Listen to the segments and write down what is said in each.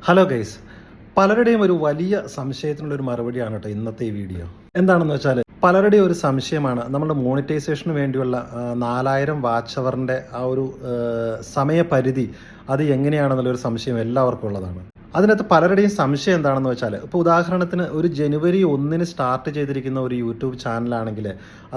Hello guys, പലരുടെയും ഒരു വലിയ സംശയത്തിനുള്ളൊരു മറുപടിയാണ് കേട്ടോ ഇന്നത്തെ ഈ വീഡിയോ. എന്താണെന്ന് വെച്ചാൽ പലരുടെയും ഒരു സംശയമാണ് നമ്മുടെ മോണിറ്റൈസേഷന് വേണ്ടിയുള്ള 4000 വാച്ച് അവറിൻ്റെ ആ ഒരു സമയപരിധി അത് എങ്ങനെയാണെന്നുള്ളൊരു സംശയം എല്ലാവർക്കും ഉള്ളതാണ്. അതിനകത്ത് പലരുടെയും സംശയം എന്താണെന്ന് വെച്ചാൽ, ഇപ്പോൾ ഉദാഹരണത്തിന് ഒരു ജനുവരി 1 സ്റ്റാർട്ട് ചെയ്തിരിക്കുന്ന ഒരു യൂട്യൂബ് ചാനലാണെങ്കിൽ,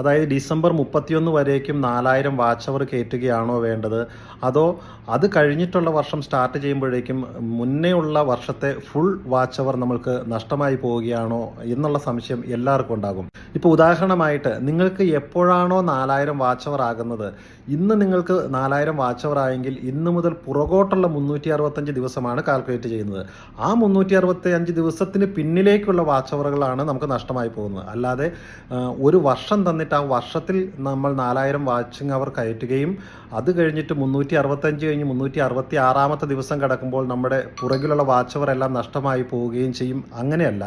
അതായത് ഡിസംബർ 31 വരേക്കും 4000 വാച്ച് അവർ കയറ്റുകയാണോ വേണ്ടത്, അതോ അത് കഴിഞ്ഞിട്ടുള്ള വർഷം സ്റ്റാർട്ട് ചെയ്യുമ്പോഴേക്കും മുന്നേ ഉള്ള വർഷത്തെ ഫുൾ വാച്ച് അവർ നമ്മൾക്ക് നഷ്ടമായി പോവുകയാണോ എന്നുള്ള സംശയം എല്ലാവർക്കും ഉണ്ടാകും. ഇപ്പോൾ ഉദാഹരണമായിട്ട് നിങ്ങൾക്ക് എപ്പോഴാണോ 4000 വാച്ച് അവർ ആകുന്നത്, ഇന്ന് നിങ്ങൾക്ക് 4000 വാച്ച് അവർ ആയെങ്കിൽ ഇന്ന് മുതൽ പുറകോട്ടുള്ള 365 ദിവസമാണ് കാൽക്കുലേറ്റ് ചെയ്യുന്നത്. ആ 365 ദിവസത്തിന് പിന്നിലേക്കുള്ള വാച്ച് അവറുകളാണ് നമുക്ക് നഷ്ടമായി പോകുന്നത്. അല്ലാതെ ഒരു വർഷം തന്നിട്ട് ആ വർഷത്തിൽ നമ്മൾ 4000 വാച്ചിങ് അവർ കയറ്റുകയും അത് കഴിഞ്ഞിട്ട് 365 കഴിഞ്ഞ് 366 ദിവസം കിടക്കുമ്പോൾ നമ്മുടെ പുറകിലുള്ള വാച്ച് അവർ എല്ലാം നഷ്ടമായി പോവുകയും ചെയ്യും. അങ്ങനെയല്ല,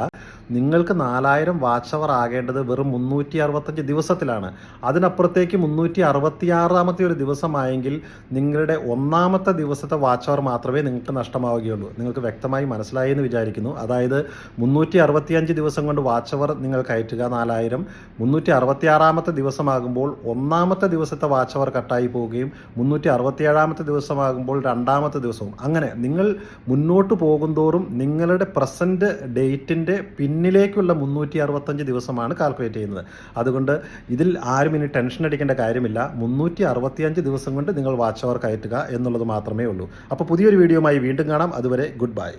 നിങ്ങൾക്ക് 4000 വാച്ച് അവർ ആകേണ്ടത് വെറും 365 ദിവസത്തിലാണ്. അതിനപ്പുറത്തേക്ക് 366 ഒരു ദിവസമായെങ്കിൽ നിങ്ങളുടെ ഒന്നാമത്തെ ദിവസത്തെ വാച്ച് അവർ മാത്രമേ നിങ്ങൾക്ക് നഷ്ടമാവുകയുള്ളൂ. നിങ്ങൾക്ക് വ്യക്തമായി മനസ്സിലായി എന്ന് വിചാരിക്കുന്നു. അതായത് 365 ദിവസം കൊണ്ട് വാച്ച് അവർ നിങ്ങൾ കയറ്റുക 4000, 366 ദിവസമാകുമ്പോൾ ഒന്നാമത്തെ ദിവസത്തെ വാച്ച് അവർ കട്ടായി പോവുകയും 367 ദിവസമാകുമ്പോൾ രണ്ടാമത്തെ ദിവസവും, അങ്ങനെ നിങ്ങൾ മുന്നോട്ട് പോകുന്തോറും നിങ്ങളുടെ പ്രസൻറ്റ് ഡേറ്റിൻ്റെ പിന്നിലേക്കുള്ള 365 ദിവസമാണ് കാൽക്കുലേറ്റ് ചെയ്യുന്നത്. അതുകൊണ്ട് ഇതിൽ ആരും ഇനി ടെൻഷൻ അടിക്കേണ്ട കാര്യമില്ല. 365 ദിവസം കൊണ്ട് നിങ്ങൾ വാച്ച് അവർ കയറ്റുക എന്നുള്ളത് മാത്രമേ ഉള്ളൂ. അപ്പോൾ പുതിയൊരു വീഡിയോയുമായി വീണ്ടും കാണാം. അതുവരെ ഗുഡ് ബൈ.